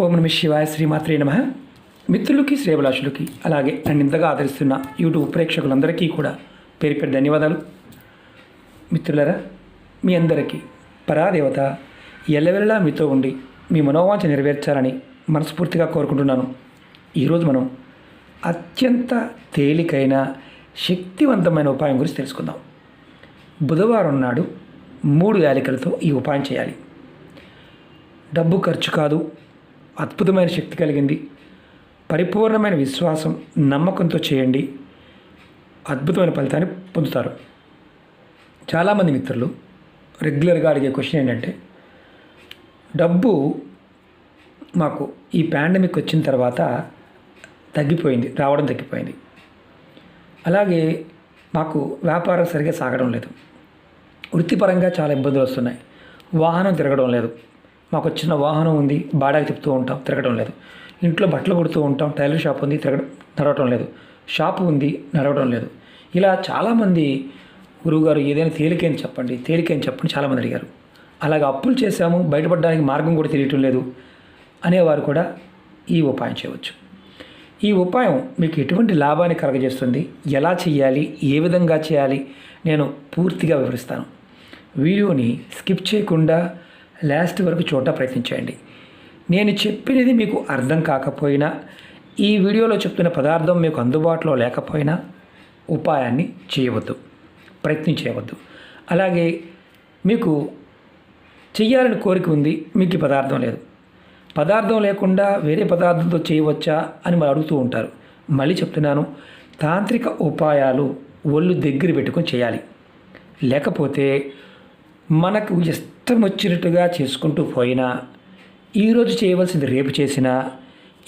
ఓం నమః శివాయ శ్రీమాత్రే నమః. మిత్రులకి శ్రేయభిలాషులకి అలాగే నన్ను ఇంతగా ఆదరిస్తున్న యూట్యూబ్ ప్రేక్షకులందరికీ కూడా పేరు పేరు ధన్యవాదాలు. మిత్రులరా, మీ అందరికీ పరాదేవత ఎల్లవెల్లా మీతో ఉండి మీ మనోవాంఛ నెరవేర్చాలని మనస్ఫూర్తిగా కోరుకుంటున్నాను. ఈరోజు మనం అత్యంత తేలికైన శక్తివంతమైన ఉపాయం గురించి తెలుసుకుందాం. బుధవారం నాడు 3 యాలకులతో ఈ ఉపాయం చేయాలి. డబ్బు ఖర్చు కాదు, అద్భుతమైన శక్తి కలిగింది. పరిపూర్ణమైన విశ్వాసం, నమ్మకంతో చేయండి, అద్భుతమైన ఫలితాన్ని పొందుతారు. చాలామంది మిత్రులు రెగ్యులర్గా అడిగే క్వశ్చన్ ఏంటంటే, డబ్బు మాకు ఈ పాండమిక్ వచ్చిన తర్వాత రావడం తగ్గిపోయింది. అలాగే మాకు వ్యాపారం సరిగ్గా సాగడం లేదు, వృత్తిపరంగా చాలా ఇబ్బందులు వస్తున్నాయి, వాహనం తిరగడం లేదు, మాకు వచ్చిన వాహనం ఉంది బాడాకి తిప్పుతూ ఉంటాం తిరగడం లేదు, ఇంట్లో బట్టలు కుడుతూ ఉంటాం టైలర్ షాప్ ఉంది నడవడం లేదు, షాపు ఉంది నడవడం లేదు. ఇలా చాలామంది గురువుగారు ఏదైనా తేలికైన చెప్పండి చాలామంది అడిగారు. అలాగే అప్పులు చేశాము, బయటపడడానికి మార్గం కూడా తెలియటం లేదు అనేవారు కూడా ఈ ఉపాయం చేయవచ్చు. ఈ ఉపాయం మీకు ఎటువంటి లాభాన్ని కలగజేస్తుంది, ఎలా చేయాలి, ఏ విధంగా చేయాలి నేను పూర్తిగా వివరిస్తాను. వీడియోని స్కిప్ చేయకుండా లాస్ట్ వరకు చూడటం ప్రయత్నించండి. నేను చెప్పినది మీకు అర్థం కాకపోయినా, ఈ వీడియోలో చెప్తున్న పదార్థం మీకు అందుబాటులో లేకపోయినా ఉపాయాన్ని చేయవద్దు, ప్రయత్నం చేయవద్దు. అలాగే మీకు చెయ్యాలని కోరిక ఉంది, మీకు ఈ పదార్థం లేదు, పదార్థం లేకుండా వేరే పదార్థంతో చేయవచ్చా అని మరి అడుగుతూ ఉంటారు. మళ్ళీ చెప్తున్నాను, తాంత్రిక ఉపాయాలు ఒళ్ళు దగ్గర పెట్టుకొని చేయాలి. లేకపోతే మనకు ఇష్టం వచ్చినట్టుగా చేసుకుంటూ పోయినా, ఈరోజు చేయవలసింది రేపు చేసినా,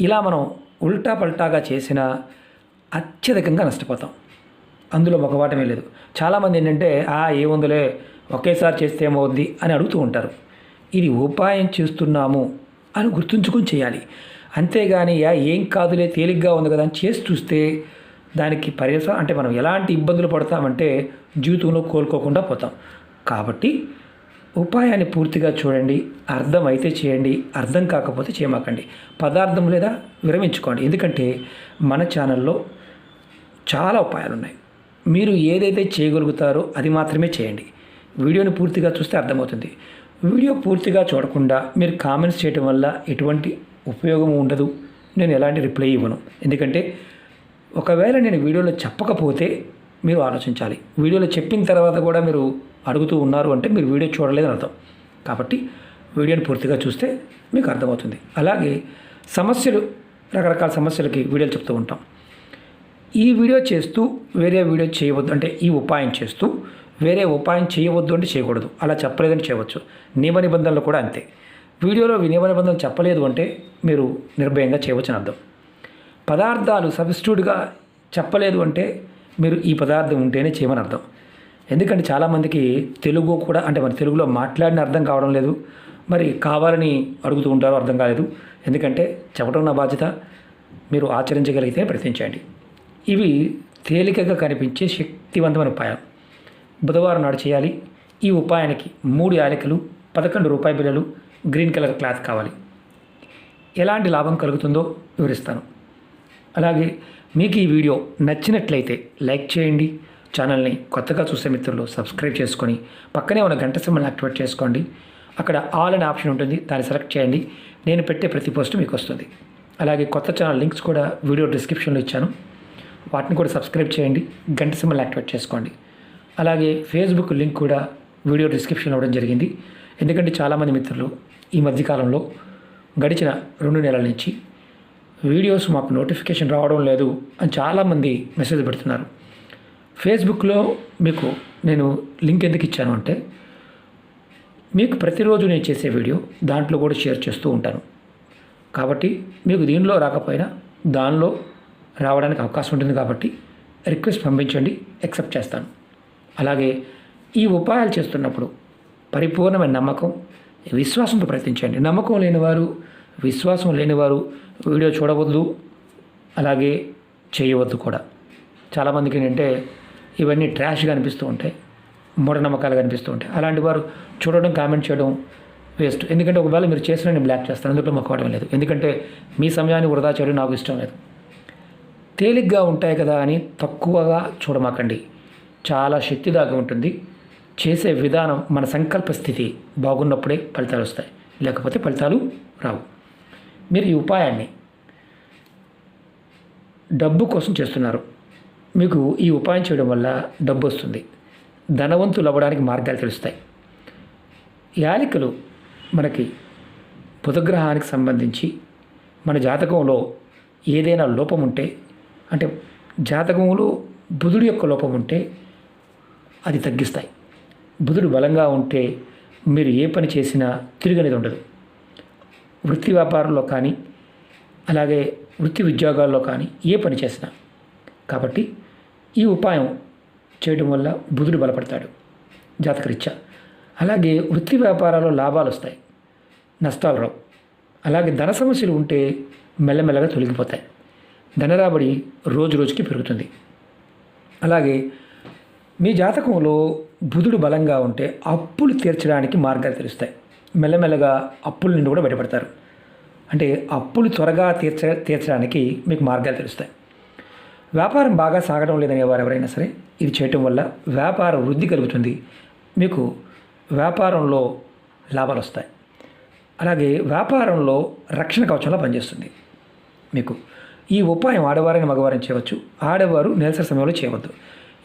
ఇలా మనం ఉల్టా పల్టాగా చేసినా అత్యధికంగా నష్టపోతాం. అందులో మొగవాటమే లేదు. చాలామంది ఏంటంటే ఏముందులే ఒకేసారి చేస్తే ఏమవుద్ది అని అడుగుతూ ఉంటారు. ఇది ఉపాయం చేస్తున్నాము అని గుర్తుంచుకొని చేయాలి. అంతేగాని ఏం కాదులే తేలిగ్గా ఉంది కదా అని చేసి చూస్తే దానికి అంటే మనం ఎలాంటి ఇబ్బందులు పడతామంటే జీవితంలో కోలుకోకుండా పోతాం. కాబట్టి ఉపాయాన్ని పూర్తిగా చూడండి, అర్థమైతే చేయండి, అర్థం కాకపోతే చేయమాకండి. పదార్థం లేదా విరమించుకోండి. ఎందుకంటే మన ఛానల్లో చాలా ఉపాయాలు ఉన్నాయి. మీరు ఏదైతే చేయగలుగుతారో అది మాత్రమే చేయండి. వీడియోని పూర్తిగా చూస్తే అర్థమవుతుంది. వీడియో పూర్తిగా చూడకుండా మీరు కామెంట్స్ చేయడం వల్ల ఎటువంటి ఉపయోగం ఉండదు. నేను ఎలాంటి రిప్లై ఇవ్వను. ఎందుకంటే ఒకవేళ నేను వీడియోలో చెప్పకపోతే మీరు ఆలోచించాలి. వీడియోలో చెప్పిన తర్వాత కూడా మీరు అడుగుతూ ఉన్నారు అంటే మీరు వీడియో చూడలేదని అర్థం. కాబట్టి వీడియోని పూర్తిగా చూస్తే మీకు అర్థమవుతుంది. అలాగే రకరకాల సమస్యలకి వీడియోలు చెప్తూ ఉంటాం. ఈ వీడియో చేస్తూ వేరే వీడియో చేయవద్దు అంటే, ఈ ఉపాయం చేస్తూ వేరే ఉపాయం చేయవద్దు అంటే చేయకూడదు. అలా చెప్పలేదని చేయవచ్చు. నియమ నిబంధనలు కూడా అంతే. వీడియోలో నియమ నిబంధనలు చెప్పలేదు అంటే మీరు నిర్భయంగా చేయవచ్చని అర్థం. పదార్థాలు సబ్స్టిట్యూట్గా చెప్పలేదు అంటే మీరు ఈ పదార్థం ఉంటేనే చేయమని అర్థం. ఎందుకంటే చాలామందికి తెలుగు కూడా అంటే మన తెలుగులో మాట్లాడిన అర్థం కావడం లేదు, మరి కావాలని అడుగుతూ ఉంటారు, అర్థం కాలేదు. ఎందుకంటే చెప్పడం నా బాధ్యత, మీరు ఆచరించగలిగితే ప్రయత్నించండి. ఇవి తేలికగా కనిపించే శక్తివంతమైన ఉపాయం. బుధవారం నాడు చేయాలి. ఈ ఉపాయానికి 3 యాలకులు, 11 రూపాయి బిళ్ళలు, గ్రీన్ కలర్ క్లాత్ కావాలి. ఎలాంటి లాభం కలుగుతుందో వివరిస్తాను. అలాగే మీకు ఈ వీడియో నచ్చినట్లయితే లైక్ చేయండి. ఛానల్ని కొత్తగా చూసే మిత్రులు సబ్స్క్రైబ్ చేసుకొని పక్కనే ఉన్న గంట సింబల్ని యాక్టివేట్ చేసుకోండి. అక్కడ ఆల్ అనే ఆప్షన్ ఉంటుంది, దాన్ని సెలెక్ట్ చేయండి. నేను పెట్టే ప్రతి పోస్ట్ మీకు వస్తుంది. అలాగే కొత్త ఛానల్ లింక్స్ కూడా వీడియో డిస్క్రిప్షన్లో ఇచ్చాను, వాటిని కూడా సబ్స్క్రైబ్ చేయండి, గంట సింబల్ యాక్టివేట్ చేసుకోండి. అలాగే ఫేస్బుక్ లింక్ కూడా వీడియో డిస్క్రిప్షన్లో ఇవ్వడం జరిగింది. ఎందుకంటే చాలామంది మిత్రులు ఈ మధ్యకాలంలో గడిచిన 2 నెలల నుంచి వీడియోస్ మాకు నోటిఫికేషన్ రావడం లేదు అని చాలామంది మెసేజ్ పెడుతున్నారు. ఫేస్బుక్లో మీకు నేను లింక్ ఎందుకు ఇచ్చాను అంటే, మీకు ప్రతిరోజు నేను చేసే వీడియో దాంట్లో కూడా షేర్ చేస్తూ ఉంటాను. కాబట్టి మీకు దీనిలో రాకపోయినా దానిలో రావడానికి అవకాశం ఉంటుంది. కాబట్టి రిక్వెస్ట్ పంపించండి, యాక్సెప్ట్ చేస్తాను. అలాగే ఈ ఉపాయాలు చేస్తున్నప్పుడు పరిపూర్ణమైన నమ్మకం, విశ్వాసంతో ప్రయత్నించండి. నమ్మకం లేనివారు, విశ్వాసం లేనివారు వీడియో చూడవద్దు, అలాగే చేయవద్దు కూడా. చాలామందికి ఏంటంటే ఇవన్నీ ట్రాష్గా అనిపిస్తూ ఉంటాయి, మూఢనమ్మకాలుగా అనిపిస్తూ ఉంటాయి. అలాంటి వారు చూడడం, కామెంట్ చేయడం వేస్ట్. ఎందుకంటే ఒకవేళ మీరు చేసిన నేను బ్లాక్ చేస్తాను, అందులో మాకు అవడం లేదు. ఎందుకంటే మీ సమయాన్ని వృధా చేయడం నాకు ఇష్టం లేదు. తేలిగ్గా ఉంటాయి కదా అని తక్కువగా చూడమాకండి. చాలా శక్తి దాకా ఉంటుంది. చేసే విధానం, మన సంకల్ప స్థితి బాగున్నప్పుడే ఫలితాలు వస్తాయి, లేకపోతే ఫలితాలు రావు. మీరు ఈ ఉపాయాన్ని డబ్బు కోసం చేస్తున్నారు. మీకు ఈ ఉపాయం చేయడం వల్ల డబ్బు వస్తుంది, ధనవంతులు అవ్వడానికి మార్గాలు తెలుస్తాయి. యాలికలు మనకి బుధగ్రహానికి సంబంధించి మన జాతకంలో ఏదైనా లోపం ఉంటే, అంటే జాతకంలో బుధుడి యొక్క లోపం ఉంటే అది తగ్గిస్తాయి. బుధుడు బలంగా ఉంటే మీరు ఏ పని చేసినా తిరగనేది ఉండదు. వృత్తి వ్యాపారంలో కానీ, అలాగే వృత్తి ఉద్యోగాల్లో కానీ ఏ పని చేసినా. కాబట్టి ఈ ఉపాయం చేయడం వల్ల బుధుడు బలపడతాడు జాతకరీత్యా. అలాగే వృత్తి వ్యాపారాల్లో లాభాలు వస్తాయి, నష్టాలు రావు. అలాగే ధన సమస్యలు ఉంటే మెల్లమెల్లగా తొలగిపోతాయి. ధనరాబడి రోజు రోజుకి పెరుగుతుంది. అలాగే మీ జాతకంలో బుధుడు బలంగా ఉంటే అప్పులు తీర్చడానికి మార్గాలు తెలుస్తాయి. మెల్లమెల్లగా అప్పుల నుండి కూడా బయటపడతారు. అంటే అప్పులు త్వరగా తీర్చడానికి మీకు మార్గాలు తెలుస్తాయి. వ్యాపారం బాగా సాగడం లేదనే వారు ఎవరైనా సరే ఇది చేయటం వల్ల వ్యాపార వృద్ధి కలుగుతుంది. మీకు వ్యాపారంలో లాభాలు వస్తాయి. అలాగే వ్యాపారంలో రక్షణ కవచంలా పనిచేస్తుంది. మీకు ఈ ఉపాయం ఆడవారైన మగవారిని చేయవచ్చు. ఆడవారు నెలసరి సమయంలో చేయవద్దు.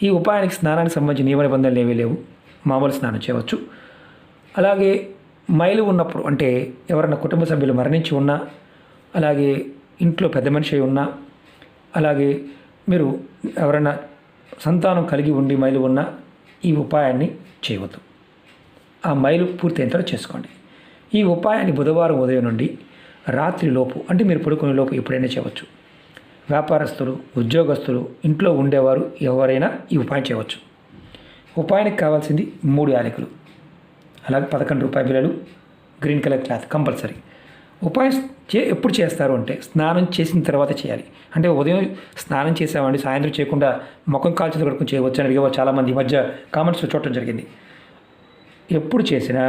ఈ ఉపాయానికి స్నానానికి సంబంధించిన నియమ నిబంధనలు ఏవీ లేవు. మామూలు స్నానం చేయవచ్చు. అలాగే మైలు ఉన్నప్పుడు, అంటే ఎవరైనా కుటుంబ సభ్యులు మరణించి ఉన్నా, అలాగే ఇంట్లో పెద్ద మనిషి ఉన్నా, అలాగే మీరు ఎవరైనా సంతానం కలిగి ఉండి మైలు ఉన్నా ఈ ఉపాయాన్ని చేయవద్దు. ఆ మైలు పూర్తయిన తర్వాత చేసుకోండి. ఈ ఉపాయాన్ని బుధవారం ఉదయం నుండి రాత్రి లోపు, అంటే మీరు పడుకునే లోపు ఎప్పుడైనా చేయవచ్చు. వ్యాపారస్తులు, ఉద్యోగస్తులు, ఇంట్లో ఉండేవారు ఎవరైనా ఈ ఉపాయం చేయవచ్చు. ఉపాయానికి కావాల్సింది 3 యాలకులు, అలాగే 11 రూపాయి బిళ్ళలు, గ్రీన్ కలర్ క్లాత్ కంపల్సరీ. ఉపాయం ఎప్పుడు చేస్తారు అంటే స్నానం చేసిన తర్వాత చేయాలి. అంటే ఉదయం స్నానం చేసామండి, సాయంత్రం చేయకుండా ముఖం కాల్చేది కడుక్కొని చేయవచ్చు అని అడిగేవారు చాలామంది. ఈ మధ్య కామెంట్స్లో చూడటం జరిగింది. ఎప్పుడు చేసినా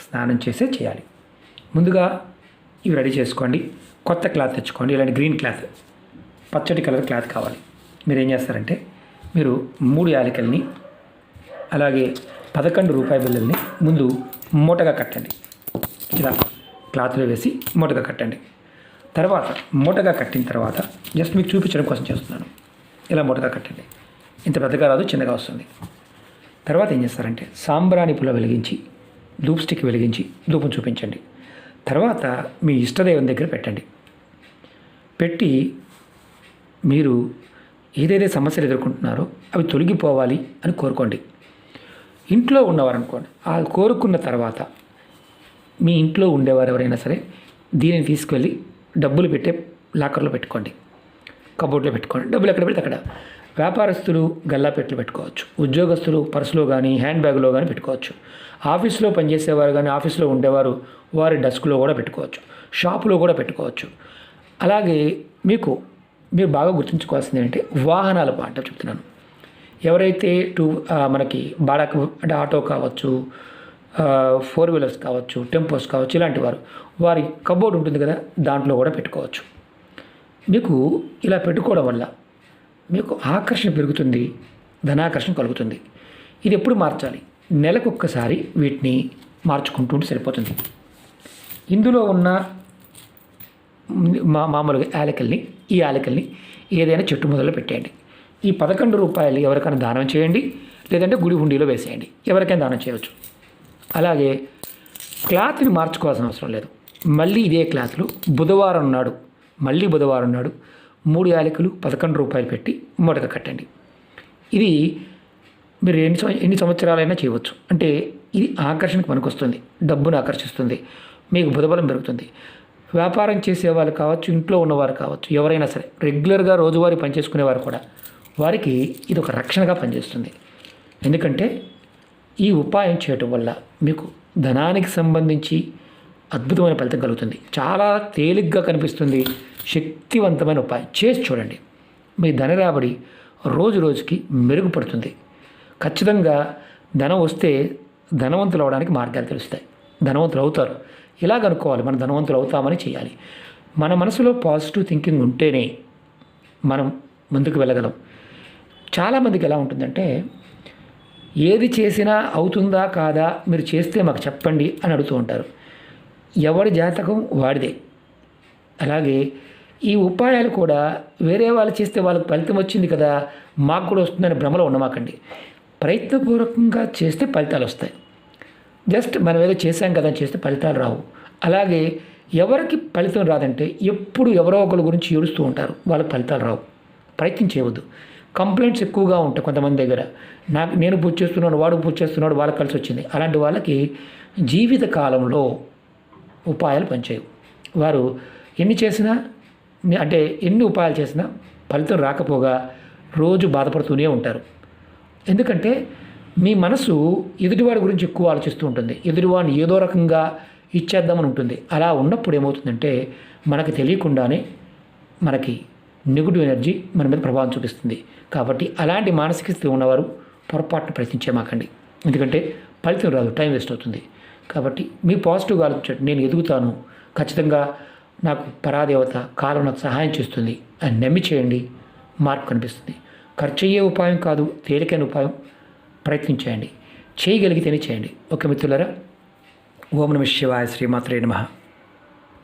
స్నానం చేసే చేయాలి. ముందుగా ఇవి రెడీ చేసుకోండి. కొత్త క్లాత్ తెచ్చుకోండి. ఇలాంటి గ్రీన్ క్లాత్, పచ్చటి కలర్ క్లాత్ కావాలి. మీరు ఏం చేస్తారంటే, మీరు 3 యాలకుల్ని అలాగే 11 రూపాయి బిళ్ళల్ని ముందు మూటగా కట్టండి. ఇలా క్లాత్లో వేసి మూటగా కట్టండి. తర్వాత మూటగా కట్టిన తర్వాత జస్ట్ మీకు చూపించడం కోసం చేస్తున్నాను. ఇలా మూటగా కట్టండి. ఇంత పెద్దగా రాదు, చిన్నగా వస్తుంది. తర్వాత ఏం చేస్తారంటే సాంబ్రాణి పుల్ల వెలిగించి, ధూప్ స్టిక్ వెలిగించి ధూపం చూపించండి. తర్వాత మీ ఇష్టదైవం దగ్గర పెట్టండి. పెట్టి మీరు ఏదైతే సమస్యలు ఎదుర్కొంటున్నారో అవి తొలగిపోవాలి అని కోరుకోండి. ఇంట్లో ఉన్నవారు అనుకోండి, ఆ కోరుకున్న తర్వాత మీ ఇంట్లో ఉండేవారు ఎవరైనా సరే దీనిని తీసుకెళ్ళి డబ్బులు పెట్టే లాకర్లో పెట్టుకోండి, కబోర్డ్లో పెట్టుకోండి. డబ్బులు ఎక్కడ పెడితే అక్కడ. వ్యాపారస్తులు గల్లాపెట్లు పెట్టుకోవచ్చు, ఉద్యోగస్తులు పర్సులో కానీ హ్యాండ్ బ్యాగ్లో కానీ పెట్టుకోవచ్చు, ఆఫీస్లో పనిచేసేవారు కానీ ఆఫీస్లో ఉండేవారు వారి డెస్క్లో కూడా పెట్టుకోవచ్చు, షాపులో కూడా పెట్టుకోవచ్చు. అలాగే మీరు బాగా గుర్తుంచుకోవాల్సింది ఏంటంటే వాహనాల పాట చెప్తున్నాను. ఎవరైతే మనకి బాడాకు, అంటే ఆటో కావచ్చు, 4 వీలర్స్ కావచ్చు, టెంపోస్ కావచ్చు, ఇలాంటి వారి కబోర్డ్ ఉంటుంది కదా, దాంట్లో కూడా పెట్టుకోవచ్చు. మీకు ఇలా పెట్టుకోవడం వల్ల మీకు ఆకర్షణ పెరుగుతుంది, ధనాకర్షణ కలుగుతుంది. ఇది ఎప్పుడు మార్చాలి? నెలకొక్కసారి వీటిని మార్చుకుంటూ సరిపోతుంది. ఇందులో ఉన్న మామూలుగా ఈ యాలకుల్ని ఏదైనా చెట్టు మొదలు పెట్టేయండి. ఈ 11 రూపాయలు ఎవరికైనా దానం చేయండి, లేదంటే గుడి హుండీలో వేసేయండి. ఎవరికైనా దానం చేయవచ్చు. అలాగే క్లాత్ని మార్చుకోవాల్సిన అవసరం లేదు. మళ్ళీ ఇదే క్లాత్లు బుధవారం నాడు 3 యాలకులు 11 రూపాయలు పెట్టి మూటగా కట్టండి. ఇది మీరు ఎన్ని సంవత్సరాలైనా చేయవచ్చు. అంటే ఇది ఆకర్షణకు పనికొస్తుంది, డబ్బును ఆకర్షిస్తుంది, మీకు బుధబలం పెరుగుతుంది. వ్యాపారం చేసేవాళ్ళు కావచ్చు, ఇంట్లో ఉన్నవారు కావచ్చు, ఎవరైనా సరే రెగ్యులర్గా రోజువారీ పనిచేసుకునేవారు కూడా, వారికి ఇది ఒక రక్షణగా పనిచేస్తుంది. ఎందుకంటే ఈ ఉపాయం చేయటం వల్ల మీకు ధనానికి సంబంధించి అద్భుతమైన ఫలితం కలుగుతుంది. చాలా తేలిగ్గా కనిపిస్తుంది, శక్తివంతమైన ఉపాయం. చేసి చూడండి. మీ ధన రాబడి రోజు రోజుకి మెరుగుపడుతుంది. ఖచ్చితంగా ధనం వస్తే ధనవంతులు అవడానికి మార్గాలు తెలుస్తాయి. ధనవంతులు అవుతారు. ఇలాగ అనుకోవాలి, మనం ధనవంతులు అవుతామని చేయాలి. మన మనసులో పాజిటివ్ థింకింగ్ ఉంటేనే మనం ముందుకు వెళ్ళగలం. చాలామందికి ఎలా ఉంటుందంటే, ఏది చేసినా అవుతుందా కాదా మీరు చేస్తే మాకు చెప్పండి అని అడుగుతూ ఉంటారు. ఎవరి జాతకం వాడిదే. అలాగే ఈ ఉపాయాలు కూడా వేరే వాళ్ళు చేస్తే వాళ్ళకి ఫలితం వచ్చింది కదా, మాకు కూడా వస్తుందని భ్రమలో ఉండమాకండి. ప్రయత్నపూర్వకంగా చేస్తే ఫలితాలు వస్తాయి. జస్ట్ మనం ఏదో చేశాం కదా అని చేస్తే ఫలితాలు రావు. అలాగే ఎవరికి ఫలితం రాదంటే ఎప్పుడు ఎవరో ఒకరి గురించి ఏడుస్తూ ఉంటారు, వాళ్ళకి ఫలితాలు రావు. ప్రయత్నం చేయవద్దు. కంప్లైంట్స్ ఎక్కువగా ఉంటాయి కొంతమంది దగ్గర. నేను పూజ చేస్తున్నాడు, వాడు పూజ చేస్తున్నాడు, వాళ్ళకి కలిసి వచ్చింది. అలాంటి వాళ్ళకి జీవిత కాలంలో ఉపాయాలు పనిచేయవు. వారు ఎన్ని చేసినా, అంటే ఎన్ని ఉపాయాలు చేసినా ఫలితం రాకపోగా రోజు బాధపడుతూనే ఉంటారు. ఎందుకంటే మీ మనసు ఎదుటివాడి గురించి ఎక్కువ ఆలోచిస్తూ ఉంటుంది. ఎదుటివాడిని ఏదో రకంగా ఇచ్చేద్దామని ఉంటుంది. అలా ఉన్నప్పుడు ఏమవుతుందంటే మనకు తెలియకుండానే మనకి నెగిటివ్ ఎనర్జీ మన మీద ప్రభావం చూపిస్తుంది. కాబట్టి అలాంటి మానసిక స్థితి ఉన్నవారు పొరపాటును ప్రయత్నించేమాకండి. ఎందుకంటే ఫలితం రాదు, టైం వేస్ట్ అవుతుంది. కాబట్టి మీ పాజిటివ్గా ఆలోచించండి. నేను ఎదుగుతాను, ఖచ్చితంగా నాకు పరాదేవత కాలం నాకు సహాయం చేస్తుంది అని నమ్మి చేయండి, మార్పు కనిపిస్తుంది. ఖర్చు అయ్యే ఉపాయం కాదు, తేలికైన ఉపాయం. ప్రయత్నించేయండి, చేయగలిగితేనే చేయండి. ఓకే మిత్రులారా, ఓం నమః శివాయ, శ్రీమాత్రే నమః.